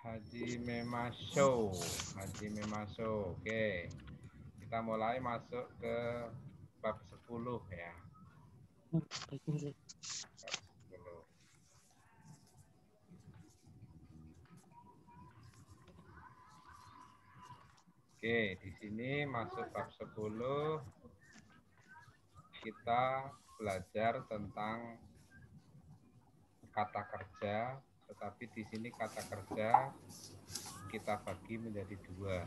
Hajime Masho. Hajime Masho. Oke. Kita mulai masuk ke bab 10 ya. Bab 10. Oke, di sini masuk bab 10 kita belajar tentang kata kerja, tetapi di sini kata kerja kita bagi menjadi dua,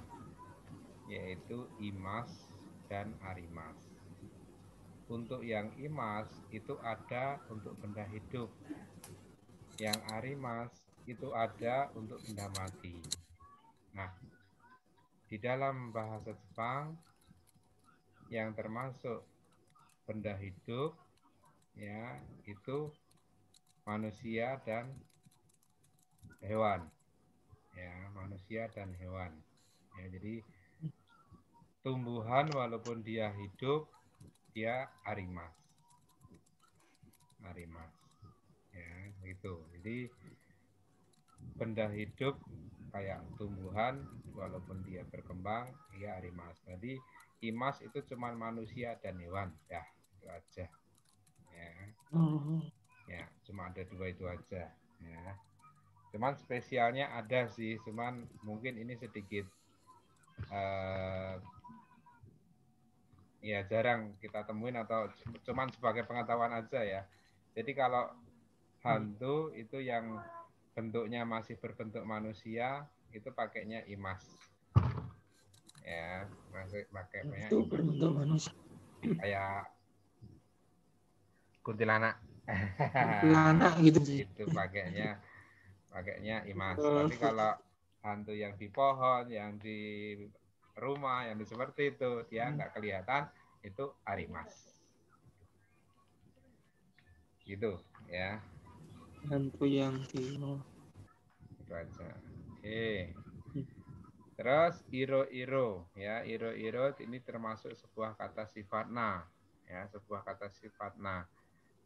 yaitu imas dan arimas. Untuk yang imas itu ada untuk benda hidup, yang arimas itu ada untuk benda mati. Nah, di dalam bahasa Jepang yang termasuk benda hidup ya itu manusia dan hewan. Ya, manusia dan hewan. Ya, jadi tumbuhan walaupun dia hidup dia arimas. Arimas. Ya, gitu. Jadi benda hidup kayak tumbuhan walaupun dia berkembang dia arimas. Jadi imas itu cuma manusia dan hewan. Ya, itu aja. Ya. Ya, cuma ada dua itu aja. Ya. Cuman spesialnya ada sih, cuman mungkin ini sedikit ya jarang kita temuin atau cuman sebagai pengetahuan aja ya. Jadi kalau hantu itu yang bentuknya masih berbentuk manusia itu pakainya imas. Ya, masih pakainya itu berbentuk manusia. Kayak kuntilanak. Kuntilanak gitu sih. Itu pakainya imas. Tapi kalau hantu yang di pohon, yang di rumah, yang di seperti itu, dia nggak kelihatan, itu arimas. Gitu ya. Hantu yang di Itu aja. Oke. Terus iro-iro ya, iro-iro ini termasuk sebuah kata sifatna ya, sebuah kata sifatna.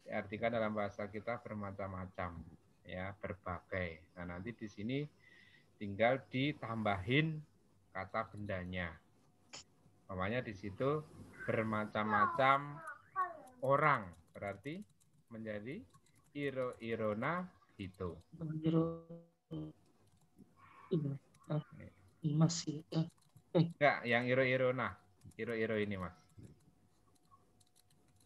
Diartikan dalam bahasa kita bermacam-macam ya, berbagai. Nah, nanti di sini tinggal ditambahin kata bendanya. Namanya di situ bermacam-macam orang, berarti menjadi iro-irona itu. Imas sih. Enggak, yang iro-irona. Iro-iro ini, Mas.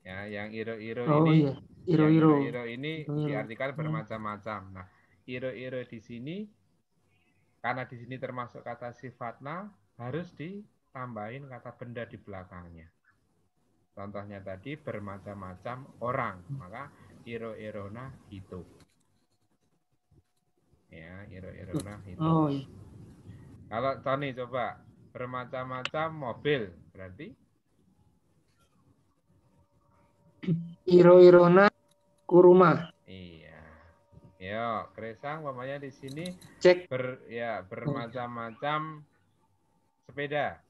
Ya, yang iro-iro ini, iya. Iro-iro. yang iro-iro ini diartikan bermacam-macam. Nah, iro-iro di sini karena di sini termasuk kata sifatna harus ditambahin kata benda di belakangnya. Contohnya tadi bermacam-macam orang, maka iro-irona itu. Ya, iro-irona itu. Oh iya. Kalau Tony coba bermacam-macam mobil, berarti Iro-irona kuruma. iya. Yo, Kresang umpamanya di sini Cek bermacam-macam sepeda.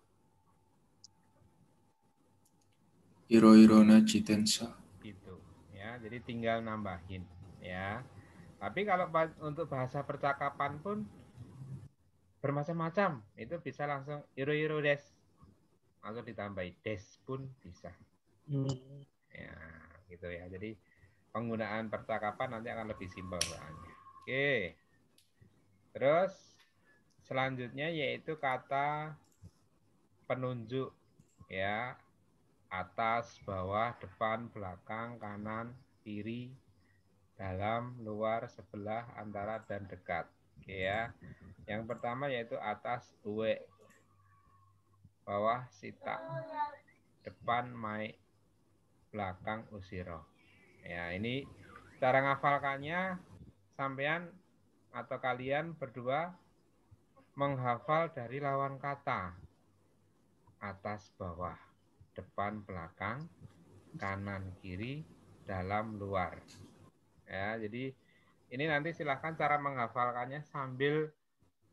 Iro-irona Jitensa. Gitu ya. Jadi tinggal nambahin ya. Tapi kalau untuk bahasa percakapan pun bermacam-macam. Itu bisa langsung iro-iro des. Langsung ditambahin des pun bisa. Ya, gitu ya. Jadi penggunaan percakapan nanti akan lebih simpel soalnya. Oke. Terus selanjutnya yaitu kata penunjuk ya. Atas, bawah, depan, belakang, kanan, kiri, dalam, luar, sebelah, antara, dan dekat. Oke ya. Yang pertama yaitu atas uwe, bawah sita, depan mai, belakang usiro. Ya, ini cara ngafalkannya sampean atau kalian berdua menghafal dari lawan kata. Atas bawah, depan belakang, kanan kiri, dalam luar. Ya, jadi ini nanti silahkan cara menghafalkannya sambil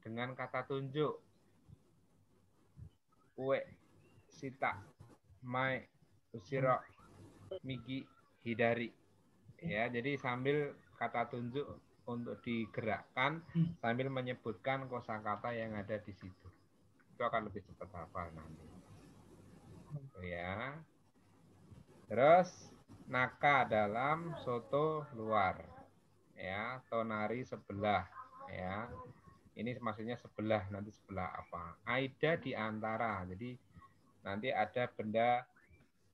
dengan kata tunjuk. Uwe, sita, mai, usiro, migi, hidari. Ya, jadi sambil kata tunjuk untuk digerakkan sambil menyebutkan kosakata yang ada di situ. Itu akan lebih cepat hafal nanti. Ya. Terus naka dalam, soto luar. Ya, tonari sebelah. Ya. Ini maksudnya sebelah, nanti sebelah apa? Aida di antara. Jadi nanti ada benda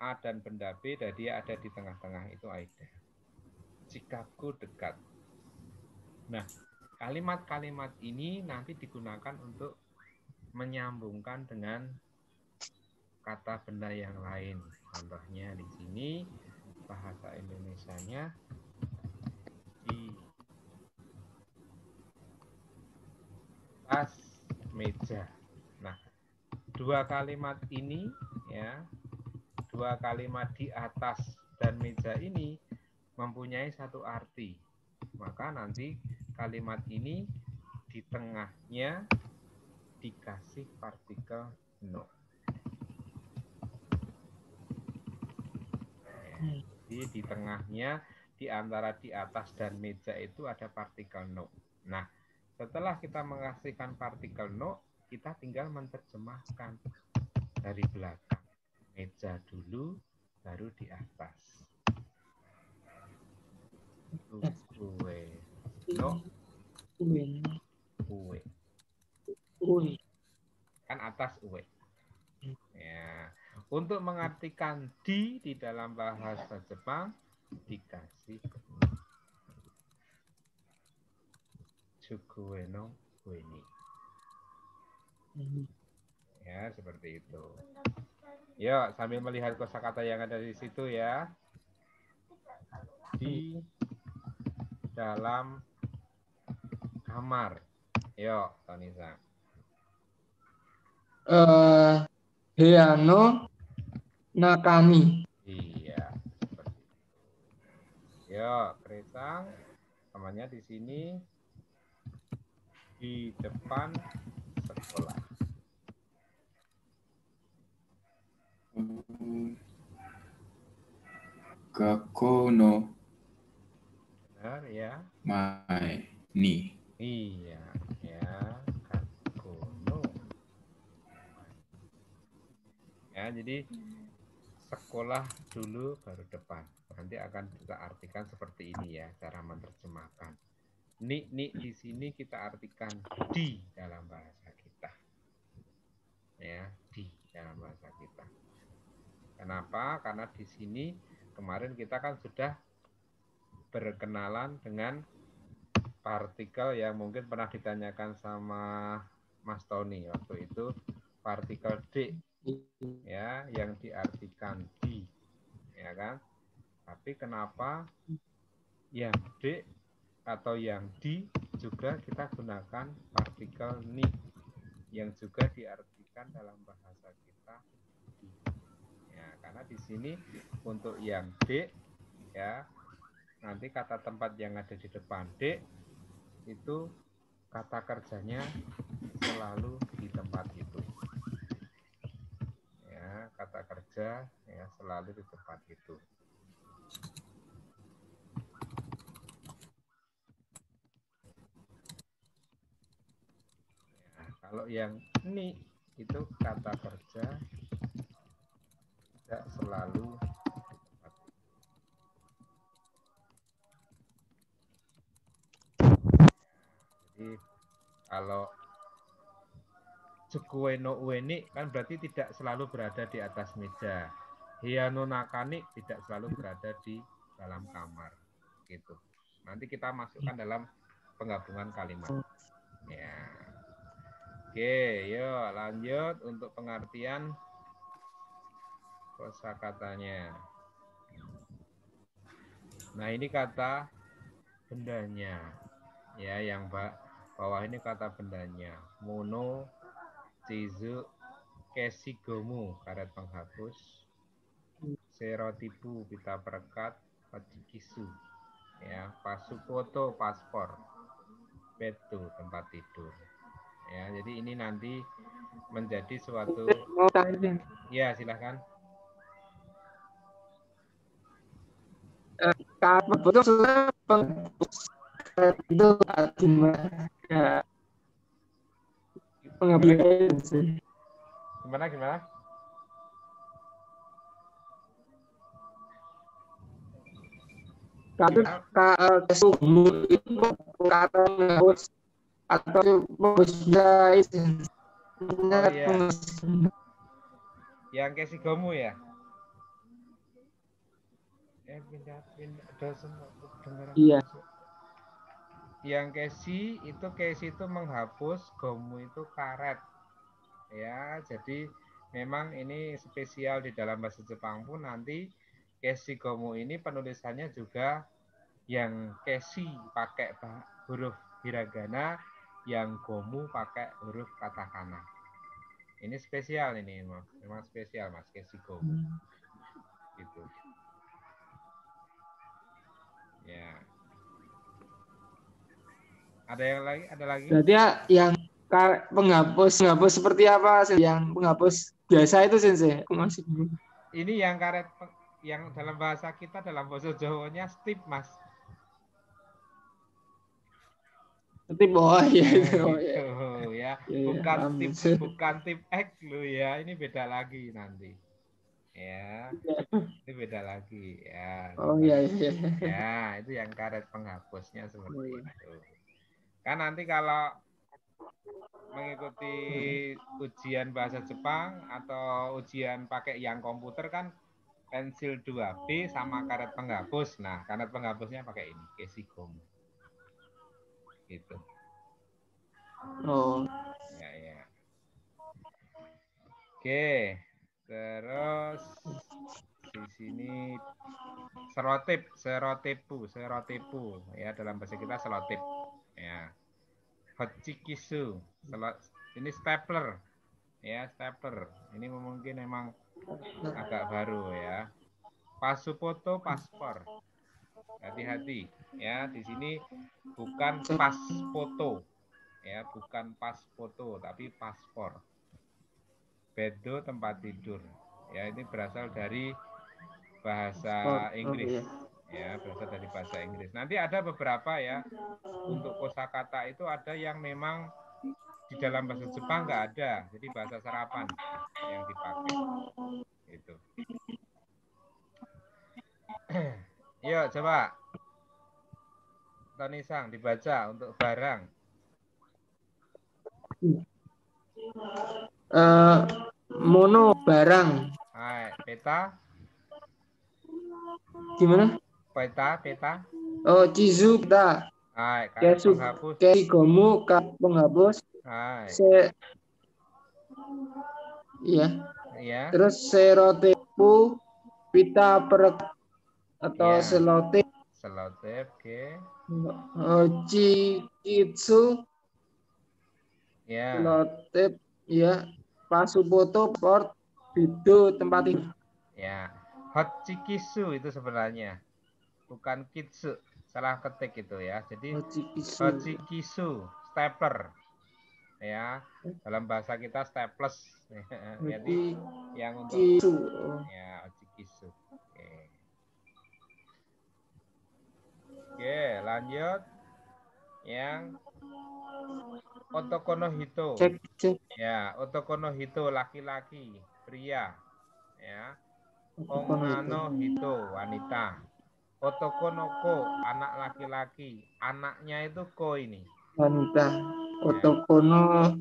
A dan benda B, dan dia ada di tengah-tengah, itu Aida. Sikapku dekat. Nah, kalimat-kalimat ini nanti digunakan untuk menyambungkan dengan kata benda yang lain. Contohnya di sini bahasa Indonesianya di atas meja. Nah, dua kalimat ini ya, dua kalimat di atas dan meja ini mempunyai satu arti. Maka nanti kalimat ini di tengahnya dikasih partikel no. Jadi di tengahnya, di antara di atas dan meja itu ada partikel no. Nah, setelah kita mengasihkan partikel no, kita tinggal menerjemahkan dari belakang. Meja dulu, baru di atas. Kue. No. Kue. Kan atas kue. Ya. Untuk mengartikan di dalam bahasa Jepang dikasih Tsukue no kue ni. Ya, seperti itu. Yuk, sambil melihat kosakata yang ada di situ ya. Di dalam kamar. Yuk, Tonisa. Heano nakani. Iya, seperti itu. Yuk, Kresang. Namanya di sini di depan sekolah. Gakko no Benar ya? mae ni. Iya, ya. Kakono. Ya, jadi sekolah dulu baru depan. Nanti akan kita artikan seperti ini ya, cara menerjemahkan. Ni di sini kita artikan di dalam bahasa kita. Ya, di dalam bahasa kita. Kenapa? Karena di sini kemarin kita kan sudah berkenalan dengan partikel yang mungkin pernah ditanyakan sama Mas Tony waktu itu, partikel D ya, yang diartikan di, ya kan? Tapi kenapa yang D atau yang di juga kita gunakan partikel ni yang juga diartikan dalam bahasa kita di. Ya, karena di sini untuk yang D ya, nanti kata tempat yang ada di depan D itu kata kerjanya selalu di tempat itu. Ya, kata kerja ya selalu di tempat itu. Ya, kalau yang ni itu kata kerja tidak selalu di tempat itu. Jadi kalau Tsukue no ueni kan berarti tidak selalu berada di atas meja. Hiano nakani tidak selalu berada di dalam kamar. Gitu. Nanti kita masukkan dalam penggabungan kalimat. Ya. Oke, yuk lanjut untuk pengertian kosakatanya. Nah, ini kata bendanya. Ya, yang bawah ini kata bendanya. Mono Chizu Kesigomu, karet penghapus. Serotipu, pita perekat. Pacikisu, ya. Pasupoto, paspor. Betu, tempat tidur. Ya, jadi ini nanti menjadi suatu. Ya, silahkan. Kapan betul penghapus itu gimana? Pengabdian sih. Gimana? Kesumu itu kata harus atau bisa itu. Oh iya. Yang kesigomu ya? Pindah dosen kedengaran. Iya. Yang kesi itu menghapus, gomu itu karet. Ya, jadi memang ini spesial di dalam bahasa Jepang pun nanti kesi gomu ini penulisannya juga yang kesi pakai huruf hiragana, yang gomu pakai huruf katakana. Ini spesial ini, Mas. Memang spesial, Mas, kesi gomu. Gitu. Ya. Ada lagi? Berarti ya yang penghapus seperti apa? Yang penghapus biasa itu Sensei. Aku masih bingung. Ini yang karet yang dalam bahasa kita dalam bahasa Jawanya stip, Mas. Stip ya itu. Gitu, Ya, ya. Bukan ya, tip X lo ya. Ini beda lagi nanti. Ya. Ini beda lagi ya. Oh iya. Ya, itu yang karet penghapusnya seperti Oh, iya. itu. Kan nanti kalau mengikuti ujian bahasa Jepang atau ujian pakai yang komputer kan pensil 2B sama karet penghapus. Nah, karet penghapusnya pakai ini, kesigomu. Gitu. Oh. Ya. Oke. Terus di sini serotipu ya, dalam bahasa kita selotip ya. Hochikisu, ini stapler ya, stapler ini mungkin memang agak baru ya. Pasupoto, paspor, hati-hati ya, di sini bukan pas foto ya, bukan pas foto tapi paspor. Bedo, tempat tidur ya, ini berasal dari bahasa Inggris ya, berasal dari bahasa Inggris. Nanti ada beberapa ya, untuk kosakata itu ada yang memang di dalam bahasa Jepang nggak ada, jadi bahasa serapan yang dipakai itu. Yuk coba Tony Sang dibaca untuk barang. Mono barang. Hai, peta. Gimana? Peta. Oh, Chizu kita. Hai, karet penghapus. Kesigomu penghapus. Hai. Iya. Terus serotepu pita perek atau selotip. Selotip, oke. Chikitsu. Selotip, ya. Pasupoto port bido tempat tidur. Ya. Hochikisu itu sebenarnya. Bukan kitsu. Salah ketik itu ya. Jadi Hochikisu, stapler. Ya, dalam bahasa kita staples. Jadi yang untuk ya Hochikisu. Oke, lanjut. Yang Otokono hito. Ya, otokono hito laki-laki, pria. Ya. Ongano hito wanita. Otokono ko anak laki-laki. Anaknya itu ko ini. Wanita. Otokono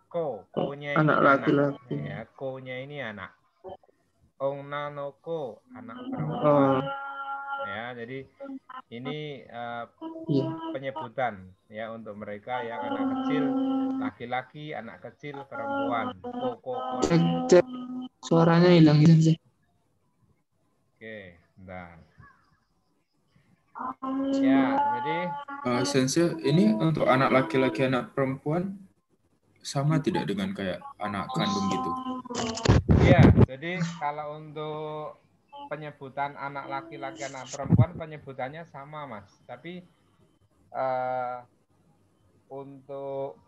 ko-nya ini anak laki-laki. Ya, ko-nya ini anak. Ongano ko anak perempuan. Ya, jadi ini penyebutan ya untuk mereka yang anak kecil laki-laki, anak kecil perempuan. Cek. Suaranya hilang gitu sih. Oke, bentar. Ya, jadi Sensei, ini untuk anak laki-laki, anak perempuan sama tidak dengan kayak anak kandung gitu? Iya, jadi kalau untuk penyebutan anak laki-laki, anak perempuan penyebutannya sama, Mas. Tapi untuk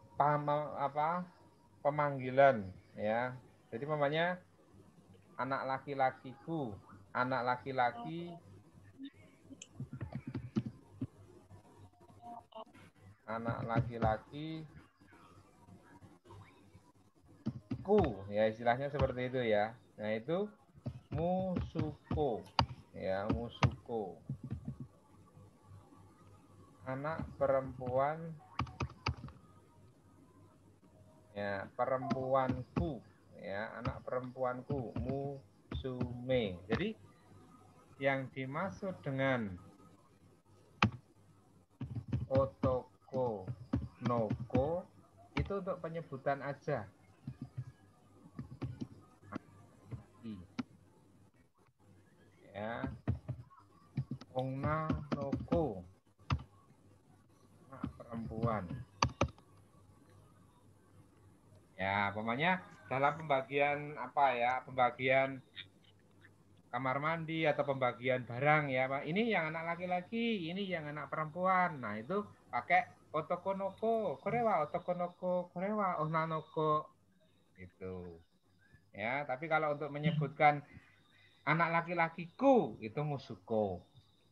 pemanggilan ya. Jadi namanya anak laki-lakiku, anak laki-laki anak laki-laki ku, ya istilahnya seperti itu ya. Nah itu musuko, ya musuko. Anak perempuan, ya perempuanku, ya anak perempuanku musume. Jadi yang dimaksud dengan otoko noko itu untuk penyebutan aja. Ya, onna noko, anak perempuan. Ya, pokoknya dalam pembagian apa ya, pembagian kamar mandi atau pembagian barang ya, Pak. Ini yang anak laki-laki, ini yang anak perempuan. Nah, itu pakai otokonoko, korewa, otokonoko, korewa, onanoko. Itu. Ya, tapi kalau untuk menyebutkan anak laki-lakiku itu musuko.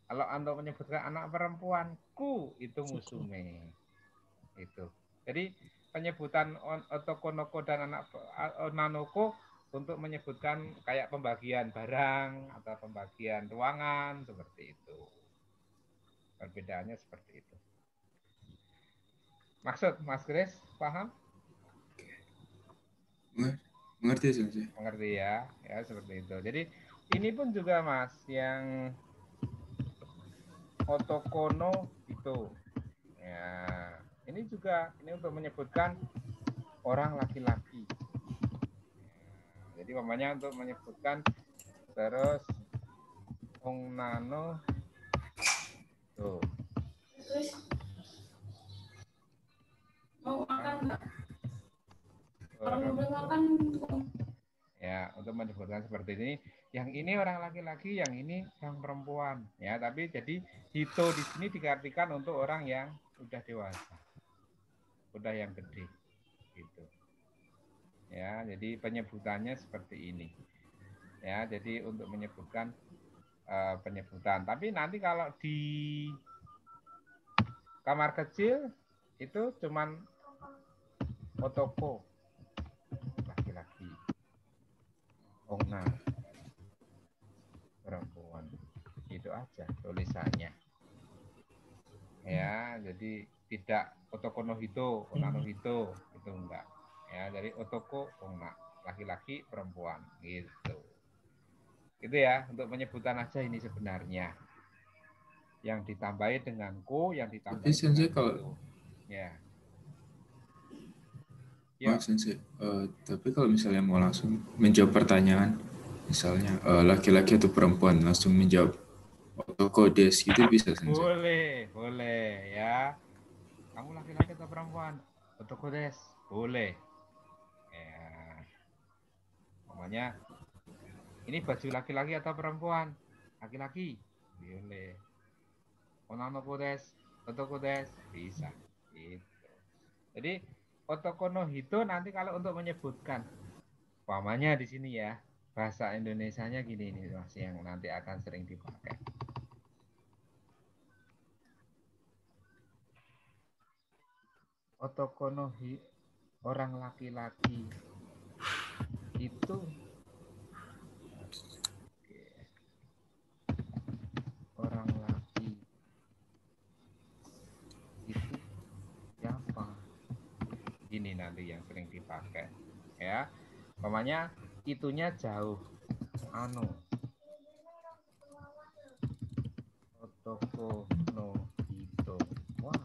Kalau untuk menyebutkan anak perempuanku itu musume. Itu. Jadi penyebutan otokonoko dan anak onanoko untuk menyebutkan kayak pembagian barang atau pembagian ruangan seperti itu. Perbedaannya seperti itu. Maksud Mas Kris, paham? Mengerti sensei. Mengerti ya, ya seperti itu. Jadi ini pun juga Mas yang otokono itu. Ya, ini juga ini untuk menyebutkan orang laki-laki. Jadi namanya untuk menyebutkan terus ongnano tuh. Mau makan nggak? Kalau Terus, udah makan, ya untuk menyebutkan seperti ini, yang ini orang laki-laki, yang ini orang perempuan. Ya, tapi jadi hito di sini diartikan untuk orang yang udah dewasa, udah yang gede, gitu. Ya, jadi penyebutannya seperti ini. Ya, jadi untuk menyebutkan penyebutan. Tapi nanti kalau di kamar kecil itu cuman otoko laki-laki, ongna perempuan, itu aja tulisannya. Ya, jadi tidak otoko no hito, ongna no hito, itu enggak. Ya, jadi otoko ongna, laki-laki perempuan, gitu. Gitu ya, untuk penyebutan aja ini sebenarnya. Yang ditambahi dengan ko, yang ditambahi Tapi sensei dengan kalau itu. Ya. Maaf sensei, tapi kalau misalnya mau langsung menjawab pertanyaan, misalnya laki-laki atau perempuan langsung menjawab otoko des gitu bisa sensei. Boleh, boleh ya. Kamu laki-laki atau perempuan? Otoko des, boleh. Ya. Namanya ini baju laki-laki atau perempuan? Laki-laki. Boleh. Onanoko des, otoko des, bisa. Gitu. Jadi otoko no hito nanti kalau untuk menyebutkan umpamanya di sini ya, bahasa Indonesianya gini nih Mas yang nanti akan sering dipakai. Otoko no hi, orang laki-laki itu orang laki itu siapa? Ini nanti yang sering dipakai ya. Umpamanya itunya jauh. Anu. Otoko no hito. Wah.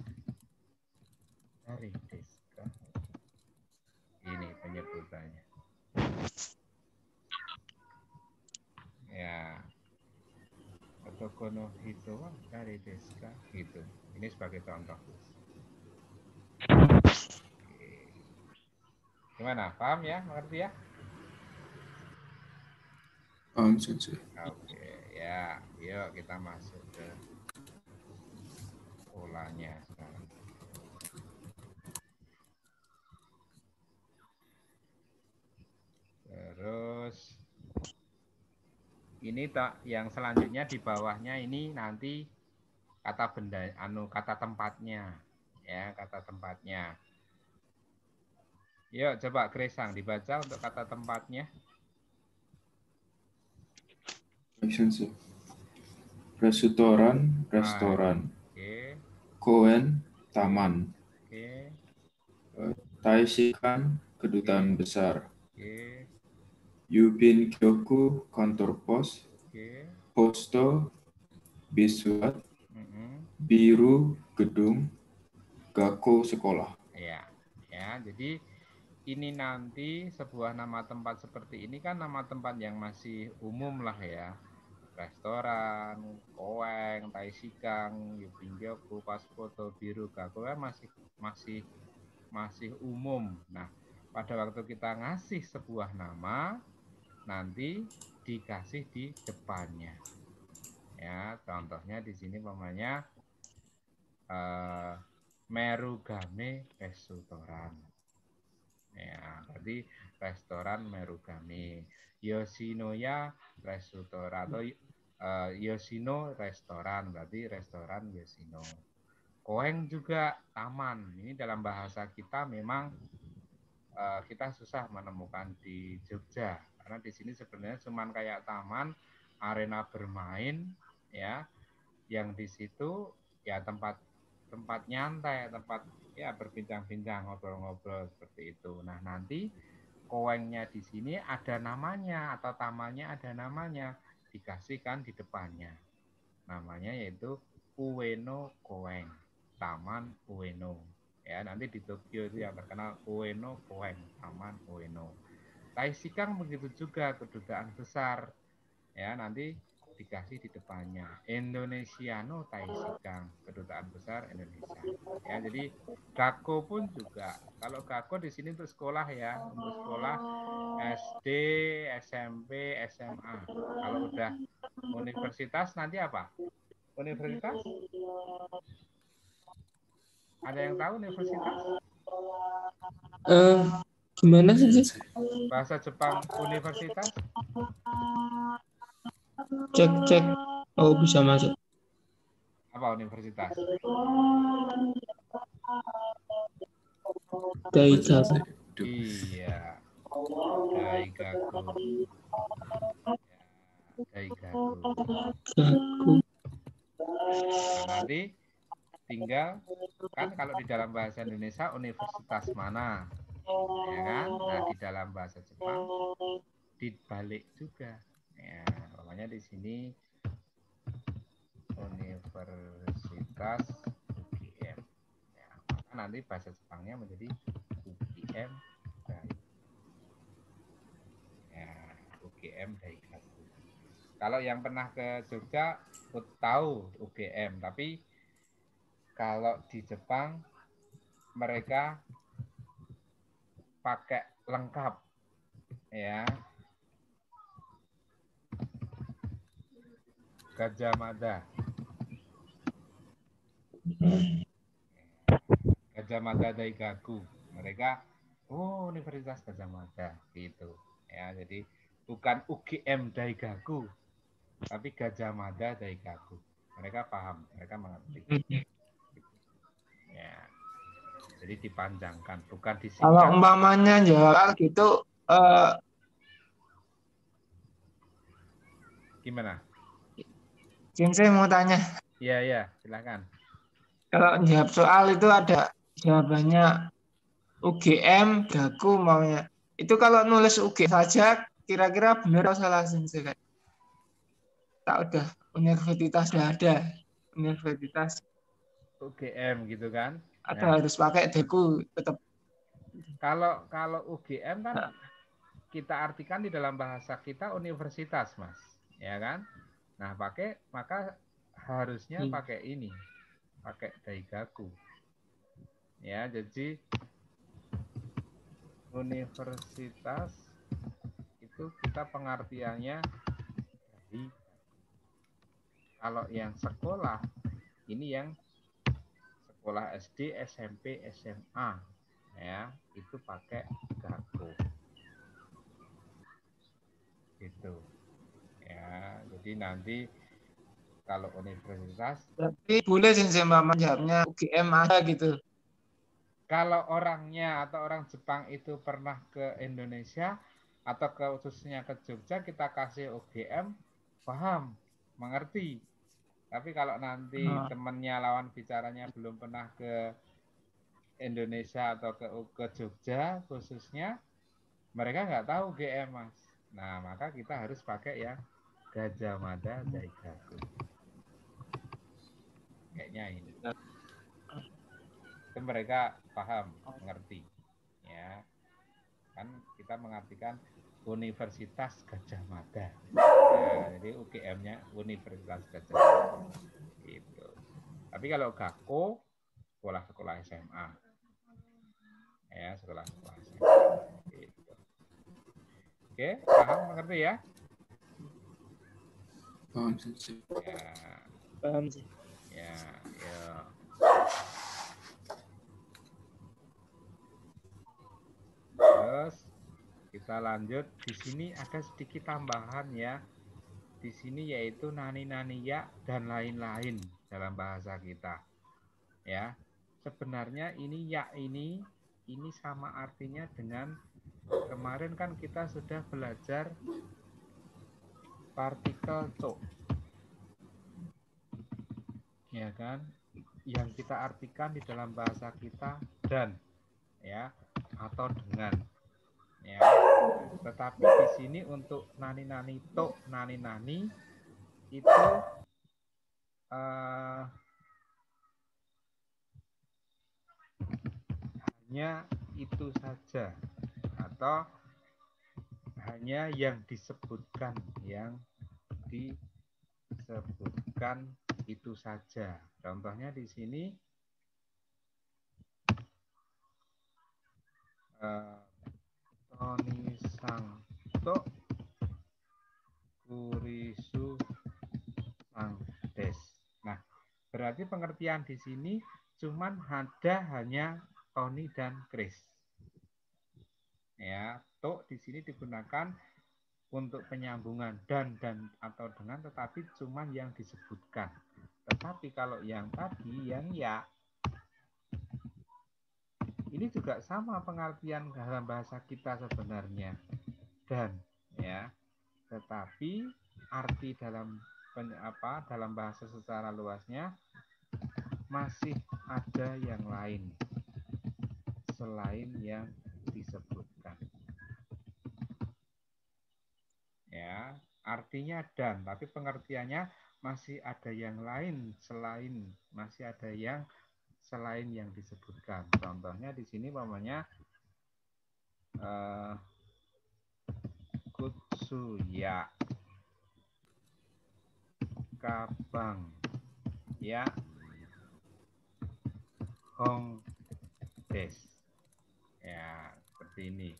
Dari deska. Ini penyebutannya. Ya. Otoko no hito wa dari deska gitu. Ini sebagai contoh. Gimana? Paham ya? Mengerti ya? Paham sensei. Oke, ya. Yuk kita masuk ke polanya sekarang. Terus ini tak yang selanjutnya di bawahnya ini nanti kata benda kata tempatnya ya kata tempatnya. Yuk coba Kresang dibaca untuk kata tempatnya. Restoran, restoran. Oke. Koen, taman. Oke. Taishikan, kedutaan besar. Oke. Yubin Kyoku, kantor pos. Oke. Posto, bisuat. Mm-mm. Biru, gedung. Gako, sekolah. Ya, ya. Jadi ini nanti sebuah nama tempat seperti ini kan nama tempat yang masih umum lah ya. Restoran, Koeng, Taisikang, Yubingyoku, Paspoto, Biru, Gako kan masih umum. Nah, pada waktu kita ngasih sebuah nama, nanti dikasih di depannya. Ya, contohnya di sini namanya Merugame Restoran. Ya, tadi restoran Merugame. Yoshinoya Restoran atau Yoshino Restoran, berarti restoran Yoshino. Koeng juga taman. Ini dalam bahasa kita memang kita susah menemukan di Jogja karena di sini sebenarnya cuma kayak taman, arena bermain, ya, yang di situ ya tempat nyantai, tempat ya berbincang-bincang, ngobrol-ngobrol seperti itu. Nah, nanti koengnya di sini ada namanya atau tamannya ada namanya, dikasihkan di depannya. Namanya yaitu Ueno Koeng, Taman Ueno. Ya, nanti di Tokyo itu yang terkenal Ueno Koeng, Taman Ueno. Taishikang begitu juga, kedutaan besar. Ya, nanti dikasih di depannya Indonesiano Taishikang, kedutaan besar Indonesia. Ya, jadi Gakko pun juga. Kalau Gakko di sini untuk sekolah ya, untuk sekolah SD, SMP, SMA. Kalau udah universitas nanti apa? Universitas? Ada yang tahu universitas? Gimana sih? Bahasa Jepang universitas? Cek. Oh, bisa masuk. Apa universitas? Daigaku. Iya. Daigaku. Daigaku. Nah, nanti tinggal kan kalau di dalam bahasa Indonesia universitas mana, ya kan? Nah, di dalam bahasa Jepang dibalik juga. Ya, namanya di sini Universitas UGM. Ya, maka nanti bahasa Jepangnya menjadi UGM ya, UGM Daigaku. Kalau yang pernah ke Jogja tahu UGM, tapi kalau di Jepang mereka pakai lengkap ya. Gajah Mada. Gajah Mada Daigaku. Mereka Universitas Gajah Mada gitu. Ya, jadi bukan UGM Daigaku, tapi Gajah Mada Daigaku. Mereka paham, mereka mengerti. Ya. Jadi dipanjangkan, bukan disingkat. Kalau umpamanya jawab gitu gimana? Saya mau tanya. Iya, silakan. Kalau jawab soal itu ada jawabannya UGM, Gaku maunya. Itu kalau nulis UG saja kira-kira benar atau salah sih kan? Tak udah universitas sudah ada. Universitas UGM gitu kan. ada harus pakai Gaku tetap. Kalau UGM kan kita artikan di dalam bahasa kita universitas, Mas. Ya kan? Nah, maka harusnya pakai ini. Pakai Daigaku. Ya, jadi universitas itu kita pengertiannya dari kalau yang sekolah ini yang sekolah SD, SMP, SMA ya, itu pakai Gaku. Gitu. Ya, jadi nanti kalau universitas tapi boleh sih Mbak jawabnya UGM ada gitu. Kalau orangnya atau orang Jepang itu pernah ke Indonesia atau khususnya ke Jogja, kita kasih UGM, paham, mengerti. Tapi kalau nanti temennya lawan bicaranya belum pernah ke Indonesia atau ke Jogja khususnya, mereka nggak tahu UGM, Mas. Nah, maka kita harus pakai yang Gajah Mada Daigaku. Kayaknya ini. Itu mereka paham, mengerti. Ya. Kan kita mengartikan Universitas Gajah Mada. Nah, jadi UGM-nya Universitas Gajah Mada. Gitu. Tapi kalau Gako, sekolah-sekolah SMA. Ya, sekolah-sekolah SMA. Gitu. Oke, paham, mengerti ya? Paham sensei. Ya. Paham sih. Ya, ya. Terus kita lanjut. Di sini ada sedikit tambahan ya. Di sini yaitu nani-nani ya dan lain-lain dalam bahasa kita. Ya. Sebenarnya ini ya ini sama artinya dengan kemarin kan kita sudah belajar partikel to. Ya kan? Yang kita artikan di dalam bahasa kita dan ya atau dengan ya. Tetapi di sini untuk nani-nani to, nani-nani itu hanya itu saja atau hanya yang disebutkan itu saja. Contohnya di sini Toni Sangto Kurisu Sangdes. Nah, berarti pengertian di sini cuman ada hanya Tony dan Chris. Ya, to di sini digunakan untuk penyambungan dan atau dengan, tetapi cuman yang disebutkan. Tetapi kalau yang tadi yang ya ini juga sama pengertian dalam bahasa kita sebenarnya dan ya, tetapi arti dalam bahasa secara luasnya masih ada yang lain selain yang disebutkan. Ya, artinya dan, tapi pengertiannya masih ada yang lain selain, masih ada yang selain yang disebutkan. Contohnya di sini umpamanya Kutsuya, Kabang, ya, Hongdes. Ya, seperti ini.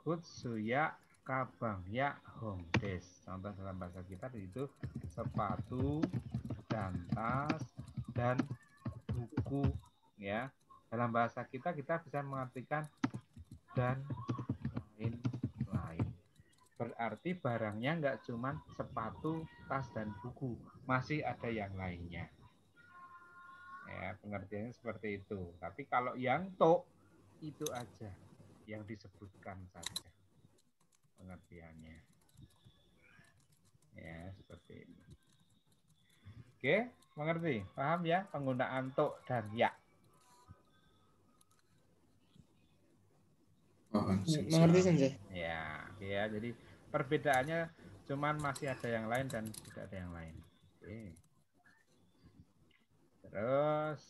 Kutsuya, Kabang, ya, Hongdes. Contoh dalam bahasa kita itu sepatu, dan tas, dan buku. Ya, dalam bahasa kita bisa mengartikan dan lain-lain. Berarti barangnya nggak cuma sepatu, tas, dan buku, masih ada yang lainnya. Ya, pengertiannya seperti itu. Tapi kalau yang to itu aja yang disebutkan saja pengertiannya. Ya, seperti ini. Oke, mengerti? Paham ya penggunaan to dan ya? Mengerti sensei? Ya, jadi perbedaannya cuman masih ada yang lain dan tidak ada yang lain. Oke. Terus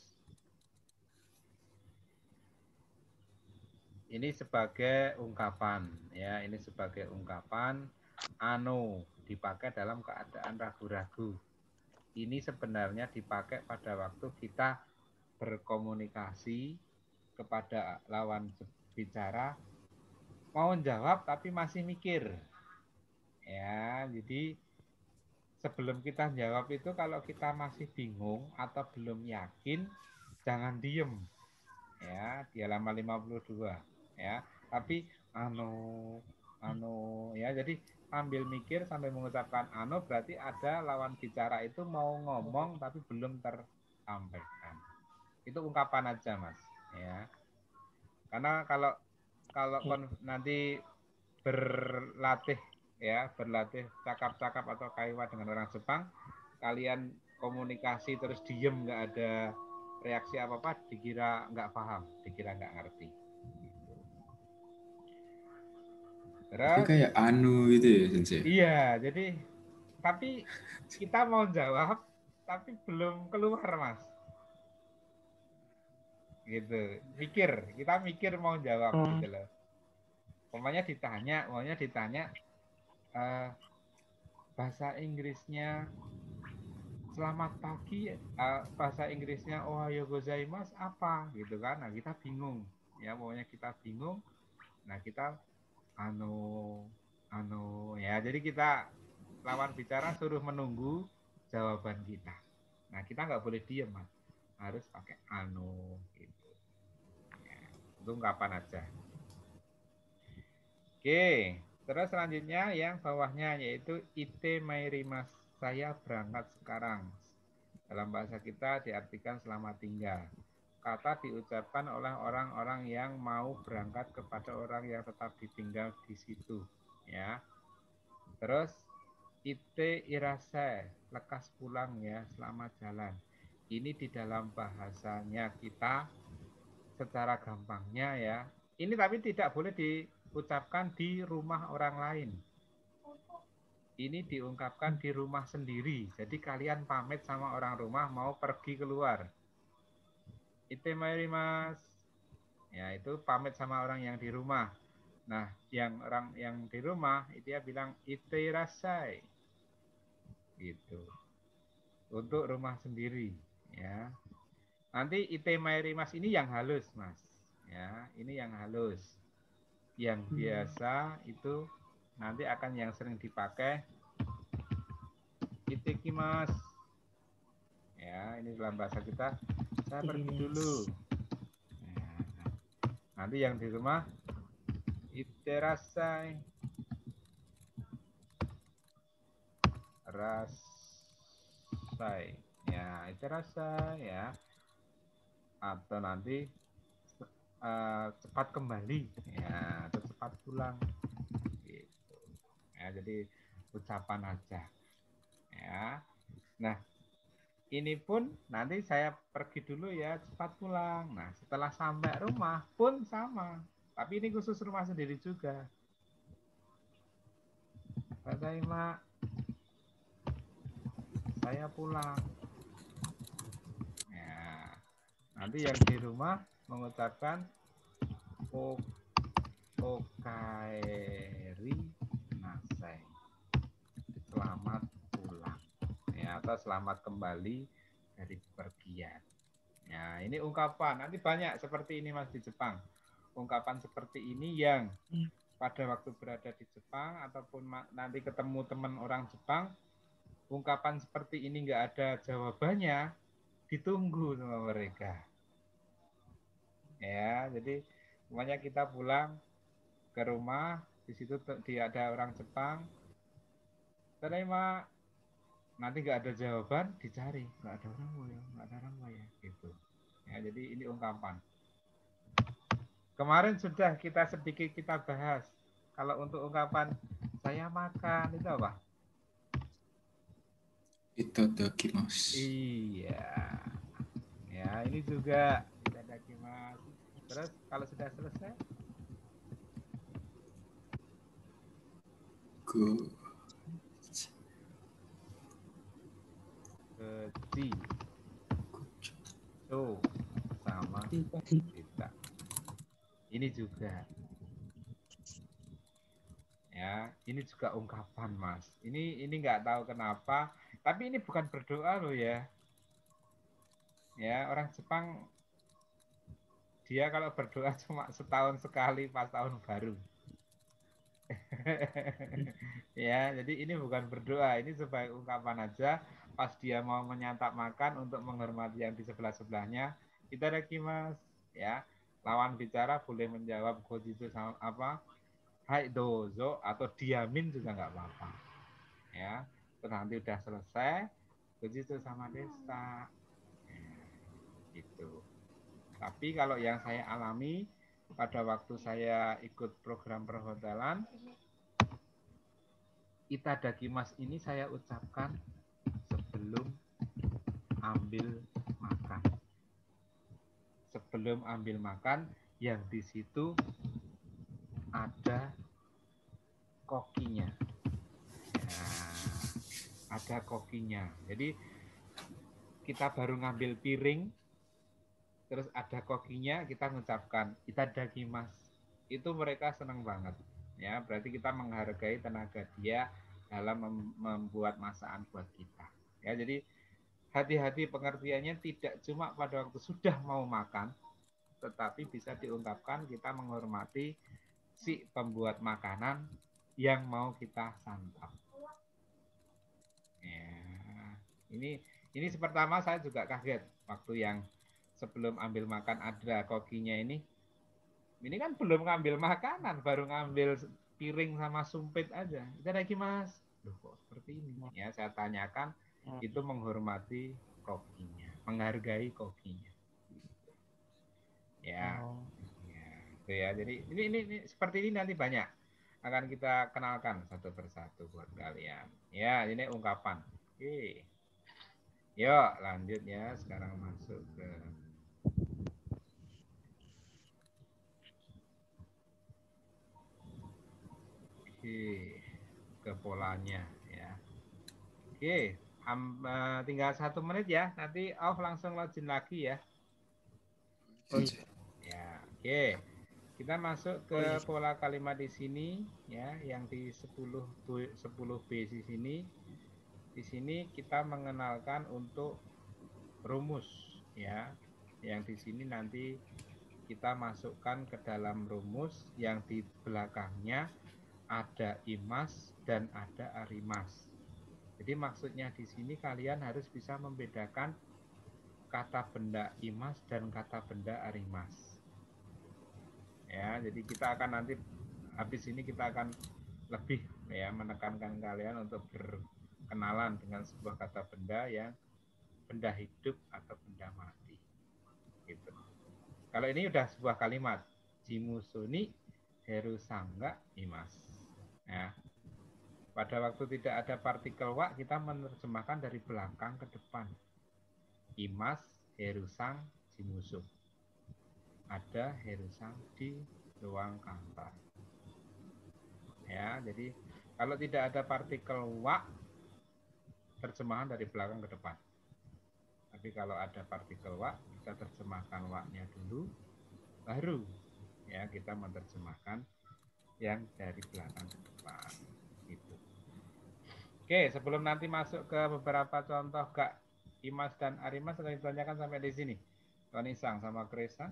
ini sebagai ungkapan ya, ini sebagai ungkapan ano dipakai dalam keadaan ragu-ragu. Ini sebenarnya dipakai pada waktu kita berkomunikasi kepada lawan bicara, mau jawab tapi masih mikir. Ya, jadi sebelum kita jawab itu kalau kita masih bingung atau belum yakin, jangan diem. Ya, di halaman 52 ya. Tapi ya, jadi sambil mikir sambil mengucapkan berarti ada lawan bicara itu mau ngomong tapi belum tersampaikan. Itu ungkapan aja, Mas, ya. Karena kalau nanti berlatih cakap-cakap atau kaiwa dengan orang Jepang, kalian komunikasi terus diem, nggak ada reaksi apa-apa, dikira nggak paham, dikira nggak ngerti. Tapi Terus kayak anu gitu ya, Sensei. iya, jadi tapi kita mau jawab tapi belum keluar, Mas. Gitu. Kita mikir mau jawab gitu loh. Maunya ditanya bahasa Inggrisnya selamat pagi, bahasa Inggrisnya ohayo gozaimasu apa gitu kan. Nah, kita bingung. Ya, pokoknya kita bingung. Nah, kita ya, jadi kita lawan bicara suruh menunggu jawaban kita. Nah, kita nggak boleh diem, Mas. Harus pakai gitu. Ya, itu ungkapan aja. Oke, terus selanjutnya yang bawahnya yaitu ite mairimas, saya berangkat sekarang. Dalam bahasa kita diartikan selamat tinggal. Kata diucapkan oleh orang-orang yang mau berangkat kepada orang yang tetap ditinggal di situ, ya. Terus ite irasai, lekas pulang ya, selamat jalan. Ini di dalam bahasanya kita secara gampangnya ya. Ini tapi tidak boleh diucapkan di rumah orang lain. Ini diungkapkan di rumah sendiri. Jadi kalian pamit sama orang rumah mau pergi keluar. Ite mairimas. Ya, itu pamit sama orang yang di rumah. Nah, orang yang di rumah itu dia bilang ite irasai. Gitu. Untuk rumah sendiri, ya. Nanti ite mairimas ini yang halus, Mas. Ya, ini yang halus. Yang biasa itu nanti akan yang sering dipakai itekimas. Ya, ini dalam bahasa kita, saya pergi dulu. Ya, nanti yang di rumah iterasai. Rasai. Ya, iterasai ya. Atau nanti cepat kembali ya, atau cepat pulang gitu ya. Jadi ucapan aja ya. Nah, ini pun nanti saya pergi dulu ya, cepat pulang. Nah, setelah sampai rumah pun sama, tapi ini khusus rumah sendiri juga. Tadaima, saya pulang ya. Nanti yang di rumah mengucapkan okaeri nasai, selamat pulang ya, atau selamat kembali dari bepergian. Ya, ini ungkapan. Nanti banyak seperti ini, Mas, di Jepang. Ungkapan seperti ini yang pada waktu berada di Jepang ataupun nanti ketemu teman orang Jepang, ungkapan seperti ini nggak ada jawabannya, ditunggu sama mereka. Ya, jadi semuanya kita pulang ke rumah, di situ ada orang Jepang, terima, nanti nggak ada jawaban, dicari, nggak ada orang ya, gitu. Ya, jadi ini ungkapan. Kemarin sudah sedikit kita bahas. Kalau untuk ungkapan saya makan itu apa? Itadakimasu. Iya. Ya, ini juga itadakimasu. Terus kalau sudah selesai? Keji. So, sama kita. Ini juga. Ya, ini juga ungkapan, Mas. Ini nggak tahu kenapa, tapi ini bukan berdoa loh ya. Ya, orang Jepang dia kalau berdoa cuma setahun sekali pas tahun baru. Ya, jadi ini bukan berdoa, ini sebagai ungkapan aja pas dia mau menyantap makan untuk menghormati yang di sebelah-sebelahnya. Itadakimasu, ya. Lawan bicara boleh menjawab gojizu sama apa? Hai dozo atau diamin juga nggak apa-apa. Ya. Terus nanti udah selesai, gojizu sama desa. Ya, gitu. Tapi kalau yang saya alami pada waktu saya ikut program perhotelan, itadakimasu ini saya ucapkan sebelum ambil makan. Sebelum ambil makan, yang di situ ada kokinya. Nah, ada kokinya. Jadi kita baru ngambil piring, terus ada kokinya, kita mengucapkan itadakimasu. Itu mereka senang banget. Ya, berarti kita menghargai tenaga dia dalam membuat masakan buat kita. Ya, jadi hati-hati pengertiannya tidak cuma pada waktu sudah mau makan, tetapi bisa diungkapkan kita menghormati si pembuat makanan yang mau kita santap. Ya, ini pertama saya juga kaget waktu yang sebelum ambil makan ada kokinya ini. Ini kan belum ngambil makanan, baru ngambil piring sama sumpit aja. Itadakimasu. Loh kok seperti ini? Ya, saya tanyakan, itu menghormati kokinya, menghargai kokinya. Ya, ya, itu ya. Jadi ini seperti ini nanti banyak akan kita kenalkan satu persatu buat kalian. Ya, ini ungkapan. Oke. Yuk, lanjut ya. Sekarang masuk ke ke polanya ya. Oke, tinggal 1 menit ya. Nanti off langsung login lagi ya. Ya, oke. Kita masuk ke pola kalimat di sini ya, yang di 10B di sini. Di sini kita mengenalkan untuk rumus ya. Yang di sini nanti kita masukkan ke dalam rumus yang di belakangnya ada imas dan ada arimas. Jadi maksudnya di sini kalian harus bisa membedakan kata benda imas dan kata benda arimas. Ya, jadi kita akan nanti habis ini kita akan lebih ya menekankan kalian untuk berkenalan dengan sebuah kata benda yang benda hidup atau benda mati. Gitu. Kalau ini udah sebuah kalimat, jimusuni herusangga imas. Ya. Pada waktu tidak ada partikel wa, kita menerjemahkan dari belakang ke depan. Imas, herusang, jimusu. Ada herusang di ruang kantor. Ya, jadi kalau tidak ada partikel wa, terjemahan dari belakang ke depan. Tapi kalau ada partikel wa, kita terjemahkan wa-nya dulu, baru ya kita menerjemahkan yang dari belakang ke depan. Gitu. Oke, sebelum nanti masuk ke beberapa contoh gak imas dan arimas, saya ditanyakan sampai di sini. Tony Sang sama Kresa.